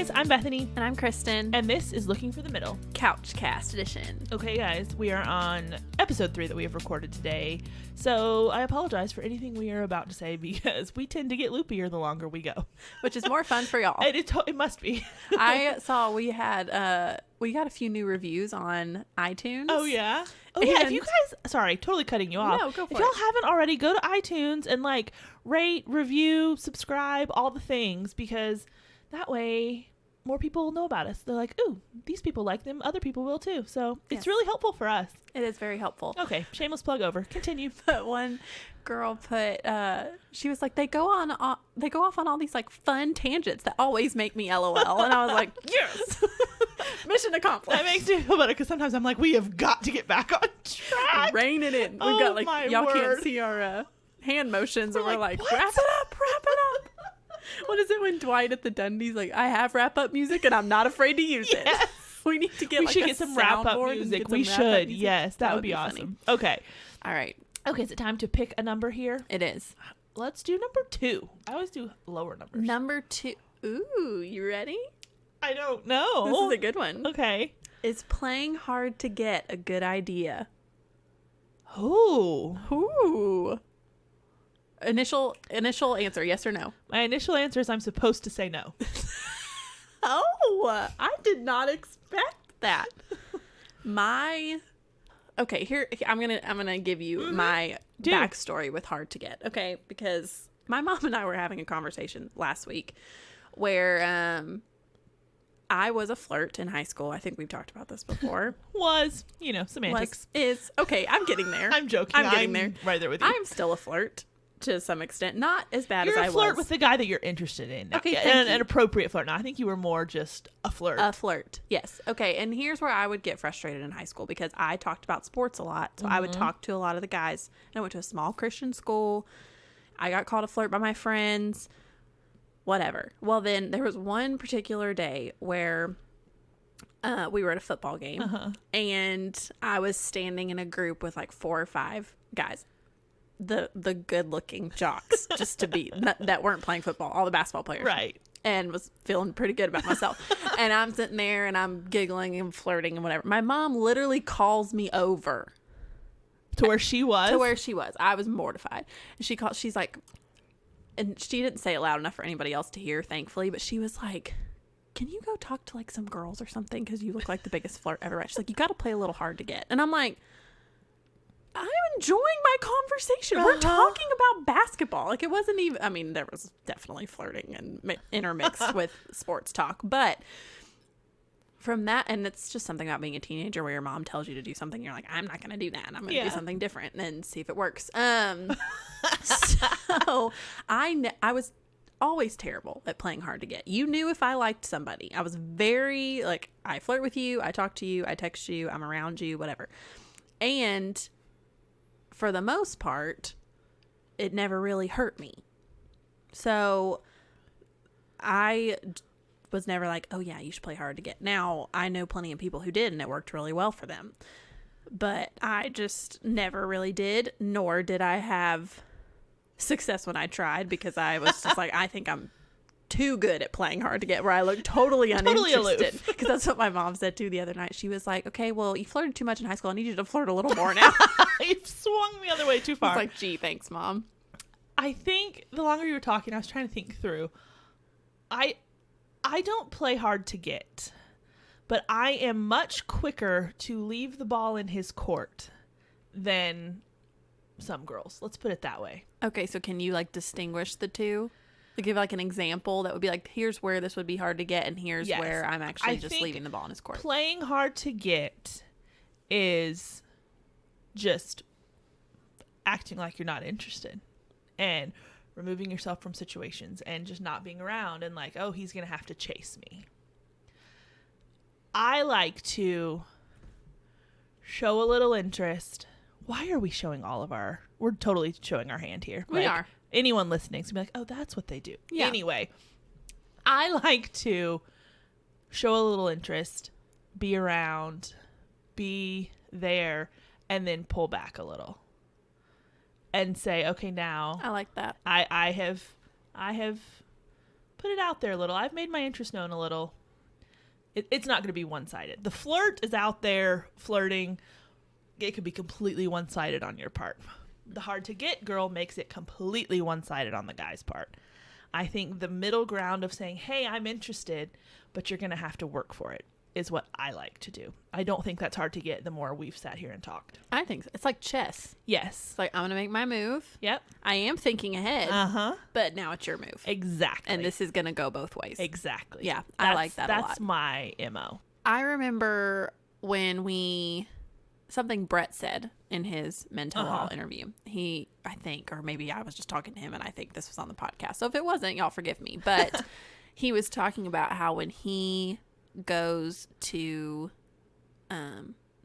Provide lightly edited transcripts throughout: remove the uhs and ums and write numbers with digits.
guys, I'm Bethany. And I'm Kristen. And this is Looking for the Middle. CouchCast edition. Okay, guys, we are on episode 3 that we have recorded today. So I apologize for anything we are about to say because we tend to get loopier the longer we go. Which is more fun for y'all. It must be. I saw we got a few new reviews on iTunes. Oh, yeah? Oh, yeah. If you guys, sorry, totally cutting you off. No, go for If y'all it. haven't already, go to iTunes and rate, review, subscribe, all the things, because that way more people will know about us. They're like, ooh, these people like them. Other people will too. So it's really helpful for us. It is very helpful. Okay. Shameless plug over. Continue. But one girl put, she was like, they go off on all these fun tangents that always make me LOL. And I was like, yes, mission accomplished. That makes me feel better because sometimes I'm like, we have got to get back on track. Rein it in. We've got y'all can't see our hand motions, and we're like, what? wrap it up. What is it when Dwight at the Dundies I have wrap up music and I'm not afraid to use it. We need to get get some wrap up music. We should. Yes, that would be awesome. Funny. Okay. All right. Okay, is it time to pick a number here? It is. Let's do number 2. I always do lower numbers. Number 2. Ooh, you ready? I don't know. This is a good one. Okay. Is playing hard to get a good idea? Ooh. Initial answer, yes or no? My initial answer is I'm supposed to say no. Oh, I did not expect that. Okay, here I'm gonna give you my backstory with hard to get. Okay, because my mom and I were having a conversation last week where I was a flirt in high school. I think we've talked about this before. Semantics. Is okay. I'm getting there. I'm joking. I'm getting there. Right there with you. I'm still a flirt. To some extent, not as bad You're as I was. You're a flirt with the guy that you're interested in. Okay, an appropriate flirt. No, I think you were more just a flirt. A flirt, yes. Okay, and here's where I would get frustrated in high school because I talked about sports a lot. So I would talk to a lot of the guys. And I went to a small Christian school. I got called a flirt by my friends. Whatever. Well, then there was one particular day where we were at a football game. And I was standing in a group with 4 or 5 guys. The good looking jocks, just to be that weren't playing football, all the basketball players, right? And was feeling pretty good about myself. And I'm sitting there and I'm giggling and flirting and whatever. My mom literally calls me over to where she was. I was mortified. And she's like, and she didn't say it loud enough for anybody else to hear, thankfully, but she was like, can you go talk to some girls or something, because you look like the biggest flirt ever. She's like, you got to play a little hard to get. And I'm like, I'm enjoying my conversation. We're talking about basketball. It wasn't even, I mean, there was definitely flirting and intermixed with sports talk. But from that, and it's just something about being a teenager where your mom tells you to do something. You're like, I'm not going to do that. I'm going to do something different and see if it works. So I was always terrible at playing hard to get. You knew if I liked somebody. I was very, I flirt with you. I talk to you. I text you. I'm around you, whatever. And for the most part, it never really hurt me. So I was never like, oh yeah, you should play hard to get. Now, I know plenty of people who did, and it worked really well for them. But I just never really did, nor did I have success when I tried, because I was just like, I think I'm too good at playing hard to get, where I look totally uninterested. Because that's what my mom said too the other night. She was like, okay, well, you flirted too much in high school. I need you to flirt a little more now. You've swung the other way too far. I was like, gee, thanks, Mom. I think the longer you were talking, I was trying to think through. I don't play hard to get, but I am much quicker to leave the ball in his court than some girls. Let's put it that way. Okay, so can you distinguish the two? Give an example that would be here's where this would be hard to get, and here's where I'm actually just leaving the ball in his court. Playing hard to get is just acting like you're not interested and removing yourself from situations and just not being around and oh, he's going to have to chase me. I like to show a little interest. Why are we showing we're totally showing our hand here. We are. Anyone listening is going to be like, oh, that's what they do. Yeah. Anyway, I like to show a little interest, be around, be there, and then pull back a little and say, okay, now I like that. I have Put it out there a little. I've made my interest known a little. It's not going to be one-sided. The flirt is out there flirting. It could be completely one-sided on your part. The hard to get girl makes it completely one-sided on the guy's part. I think the middle ground of saying, hey, I'm interested, but you're going to have to work for it is what I like to do. I don't think that's hard to get the more we've sat here and talked. I think so. It's like chess. Yes. It's like, I'm going to make my move. Yep. I am thinking ahead. Uh-huh. But now it's your move. Exactly. And this is going to go both ways. Exactly. Yeah. I like that a lot. That's my MO. I remember when something Brett said in his mental law interview. I think, or maybe I was just talking to him and I think this was on the podcast. So if it wasn't, y'all forgive me. But he was talking about how when he goes to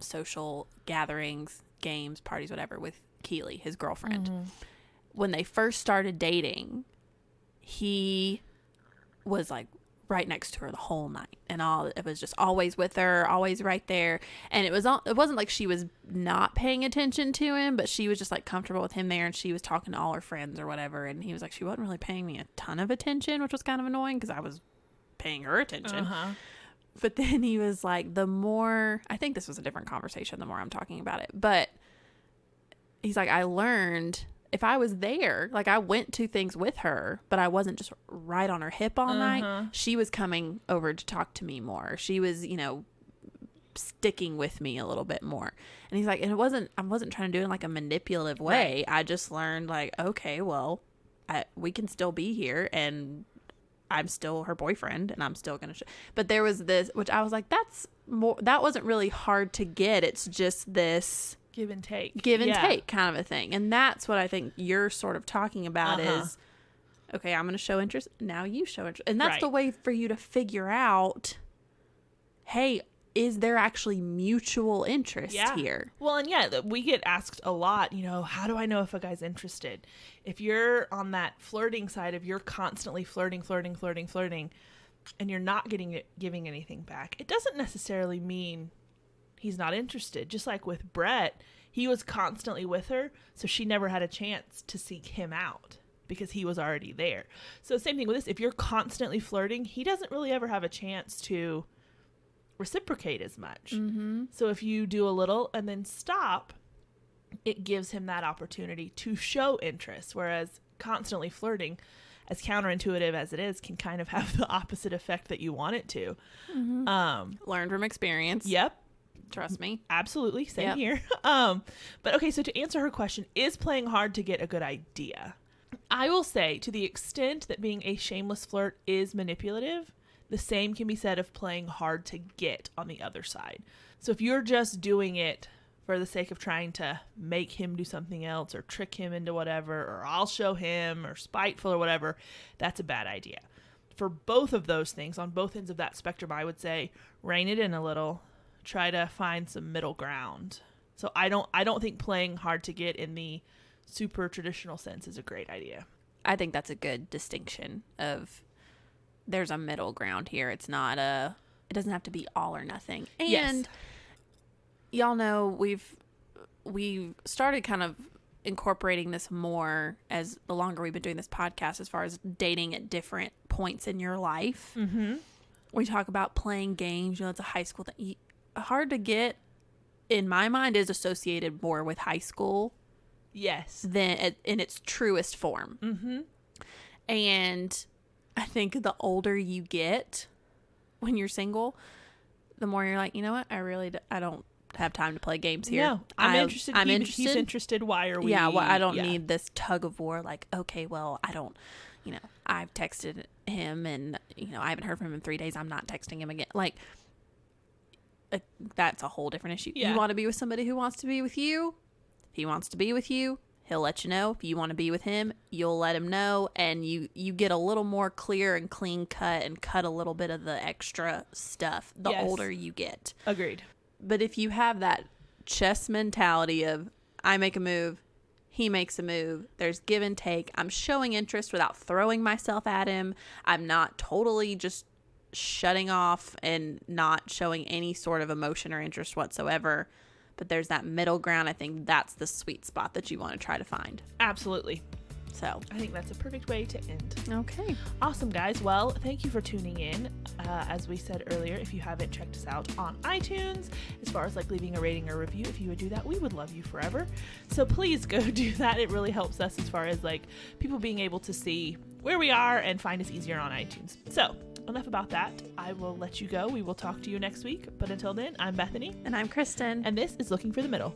social gatherings, games, parties, whatever, with Keely, his girlfriend, when they first started dating, he was like right next to her the whole night, and it was just always with her, always right there. And it wasn't like she was not paying attention to him, but she was just like comfortable with him there, and she was talking to all her friends or whatever. And he was like, she wasn't really paying me a ton of attention, which was kind of annoying because I was paying her attention. But then he was like, the more, I think this was a different conversation the more I'm talking about it, but he's like, I learned if I was there, like I went to things with her, but I wasn't just right on her hip all night. She was coming over to talk to me more. She was, sticking with me a little bit more. And he's like, and I wasn't trying to do it in like a manipulative way. Right. I just learned like, okay, well, we can still be here, and I'm still her boyfriend, and I'm still going to but there was this, which I was like, that wasn't really hard to get. It's just this give and take kind of a thing. And that's what I think you're sort of talking about is, okay, I'm going to show interest. Now you show interest. And that's the way for you to figure out, hey, is there actually mutual interest here? Well, and we get asked a lot, how do I know if a guy's interested? If you're on that flirting side, if you're constantly flirting, and you're not giving anything back, it doesn't necessarily mean he's not interested. Just like with Brett, he was constantly with her, so she never had a chance to seek him out because he was already there. So same thing with this. If you're constantly flirting, he doesn't really ever have a chance to reciprocate as much. So if you do a little and then stop, it gives him that opportunity to show interest. Whereas constantly flirting, as counterintuitive as it is, can kind of have the opposite effect that you want it to. Learned from experience. Yep. Trust me. Absolutely. Same here. But okay, so to answer her question, is playing hard to get a good idea? I will say, to the extent that being a shameless flirt is manipulative, the same can be said of playing hard to get on the other side. So if you're just doing it for the sake of trying to make him do something else or trick him into whatever, or I'll show him, or spiteful or whatever, that's a bad idea. For both of those things, on both ends of that spectrum, I would say rein it in a little. Try to find some middle ground. So I don't think playing hard to get in the super traditional sense is a great idea. I think that's a good distinction of there's a middle ground here. It's not it doesn't have to be all or nothing. And y'all know we've started kind of incorporating this more as the longer we've been doing this podcast, as far as dating at different points in your life. We talk about playing games. It's a high school thing. Hard to get, in my mind, is associated more with high school. Yes. Than in its truest form. And I think the older you get when you're single, the more you're like, you know what? I don't have time to play games here. No, I'm interested. He's interested. Why are we? Yeah, well, I don't need this tug of war. Like, okay, well, I don't, I've texted him and, I haven't heard from him in 3 days. I'm not texting him again. Like, that's a whole different issue. You want to be with somebody who wants to be with you. If he wants to be with you, he'll let you know. If you want to be with him, you'll let him know. And you get a little more clear and clean cut and cut a little bit of the extra stuff the older you get. Agreed. But if you have that chess mentality of, I make a move, he makes a move, there's give and take, I'm showing interest without throwing myself at him, I'm not totally just shutting off and not showing any sort of emotion or interest whatsoever, but there's that middle ground. I think that's the sweet spot that you want to try to find. Absolutely. So I think that's a perfect way to end. okay. Awesome, guys. Well, thank you for tuning in. As we said earlier, if you haven't checked us out on iTunes, as far as like leaving a rating or review, if you would do that, we would love you forever. So please go do that. It really helps us as far as like people being able to see where we are and find us easier on iTunes. So enough about that. I will let you go. We will talk to you next week. But until then, I'm Bethany. And I'm Kristen. And this is Looking for the Middle.